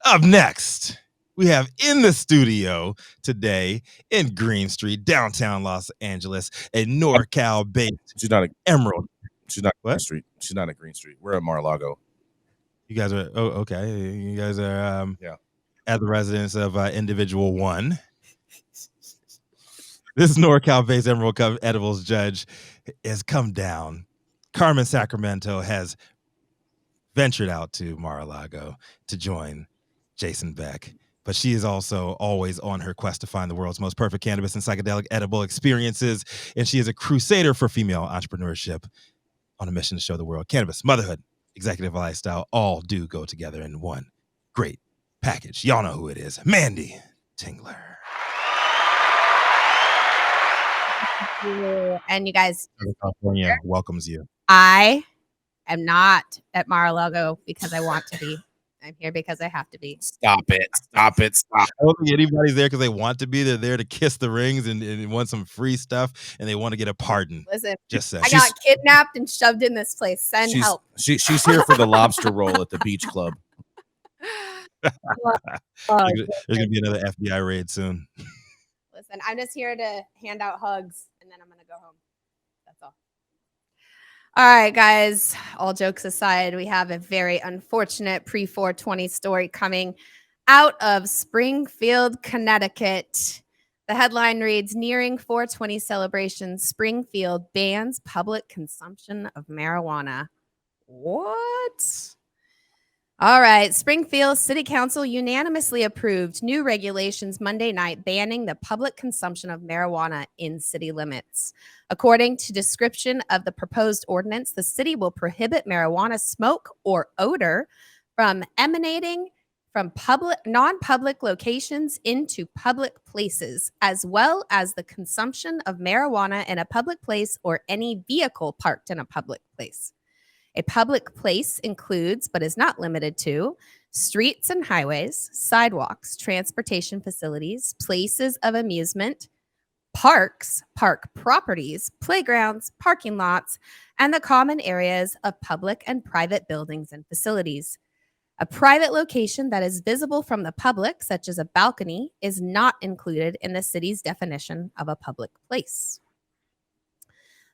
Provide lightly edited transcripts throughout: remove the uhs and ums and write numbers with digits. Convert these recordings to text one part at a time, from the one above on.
Up next, we have in the studio today in Green Street, downtown Los Angeles, a NorCal-based She's not a Emerald. She's not What? Green Street. She's not at Green Street. We're at Mar-a-Lago. You guys are okay. You guys are Yeah. at the residence of Individual One. This NorCal-based Emerald Edibles judge has come down. Carmen Sacramento has ventured out to Mar-a-Lago to join Jason Beck, but she is also always on her quest to find the world's most perfect cannabis and psychedelic edible experiences, and she is a crusader for female entrepreneurship on a mission to show the world cannabis, motherhood, executive lifestyle all do go together in one great package. Y'all know who it is. Manndie Tingler. And you guys, California welcomes you. I am not at Mar-a-Lago because I want to be. I'm here because I have to be. Stop it. Stop it. Stop. I don't think anybody's there because they want to be. They're there to kiss the rings and want some free stuff, and they want to get a pardon. Listen, just saying. I got kidnapped and shoved in this place. Send help. She's here for the lobster roll at the beach club. There's going to be another FBI raid soon. Listen, I'm just here to hand out hugs, and then I'm going to go home. That's all. All right, guys, all jokes aside, we have a very unfortunate pre-420 story coming out of Springfield, Connecticut. The headline reads, nearing 420 celebrations, Springfield bans public consumption of marijuana. What? All right. Springfield City Council unanimously approved new regulations Monday night banning the public consumption of marijuana in city limits. According to description of the proposed ordinance, the city will prohibit marijuana smoke or odor from emanating from non-public locations into public places, as well as the consumption of marijuana in a public place or any vehicle parked in a public place. A public place includes, but is not limited to, streets and highways, sidewalks, transportation facilities, places of amusement, parks, park properties, playgrounds, parking lots, and the common areas of public and private buildings and facilities. A private location that is visible from the public, such as a balcony, is not included in the city's definition of a public place.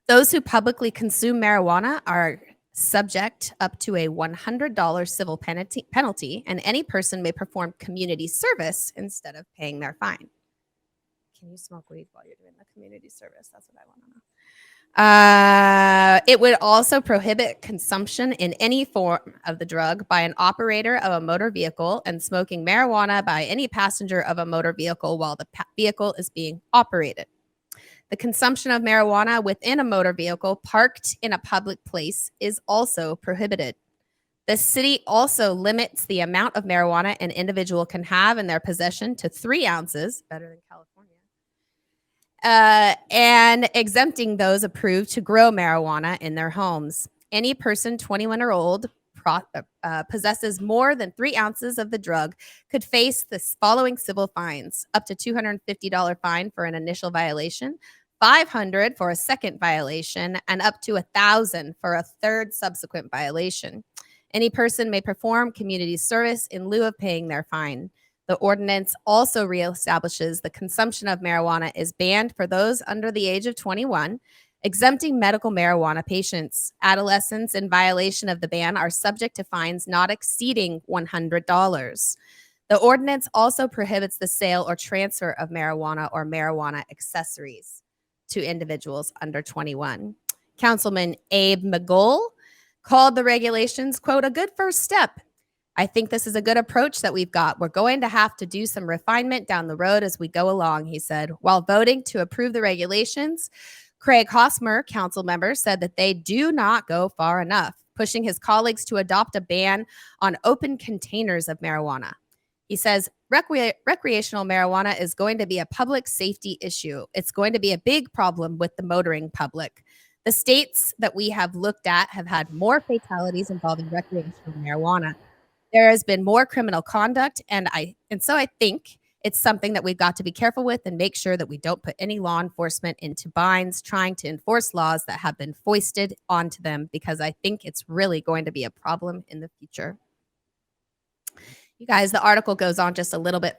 Those who publicly consume marijuana are subject up to a $100 civil penalty, and any person may perform community service instead of paying their fine. Can you smoke weed while you're doing the community service? That's what I want to know. It would also prohibit consumption in any form of the drug by an operator of a motor vehicle and smoking marijuana by any passenger of a motor vehicle while the vehicle is being operated. The consumption of marijuana within a motor vehicle parked in a public place is also prohibited. The city also limits the amount of marijuana an individual can have in their possession to 3 ounces, better than California, and exempting those approved to grow marijuana in their homes. Any person 21 or old possesses more than 3 ounces of the drug could face the following civil fines: up to $250 fine for an initial violation, $500 for a second violation, and up to $1,000 for a third subsequent violation. Any person may perform community service in lieu of paying their fine. The ordinance also reestablishes the consumption of marijuana is banned for those under the age of 21, exempting medical marijuana patients. Adolescents in violation of the ban are subject to fines not exceeding $100. The ordinance also prohibits the sale or transfer of marijuana or marijuana accessories to individuals under 21. Councilman Abe McGull called the regulations, quote, a good first step. I think this is a good approach that we've got. We're going to have to do some refinement down the road as we go along, he said. While voting to approve the regulations, Craig Hosmer, council member, said that they do not go far enough, pushing his colleagues to adopt a ban on open containers of marijuana. He says recreational marijuana is going to be a public safety issue. It's going to be a big problem with the motoring public. The states that we have looked at have had more fatalities involving recreational marijuana. There has been more criminal conduct, and so I think it's something that we've got to be careful with and make sure that we don't put any law enforcement into binds trying to enforce laws that have been foisted onto them, because I think it's really going to be a problem in the future. You guys, the article goes on just a little bit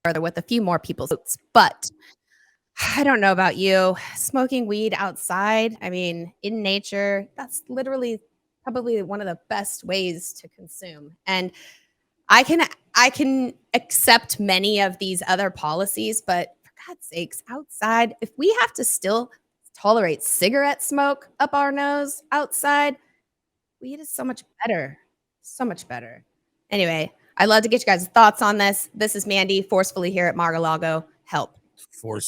further with a few more people's votes, but I don't know about you. Smoking weed outside, I mean, in nature, that's literally probably one of the best ways to consume. And I can accept many of these other policies, but for God's sakes, outside, if we have to still tolerate cigarette smoke up our nose outside, weed is so much better. So much better. Anyway, I'd love to get you guys' thoughts on this. This is Mandy, forcefully here at Mar-a-Lago. Help. Force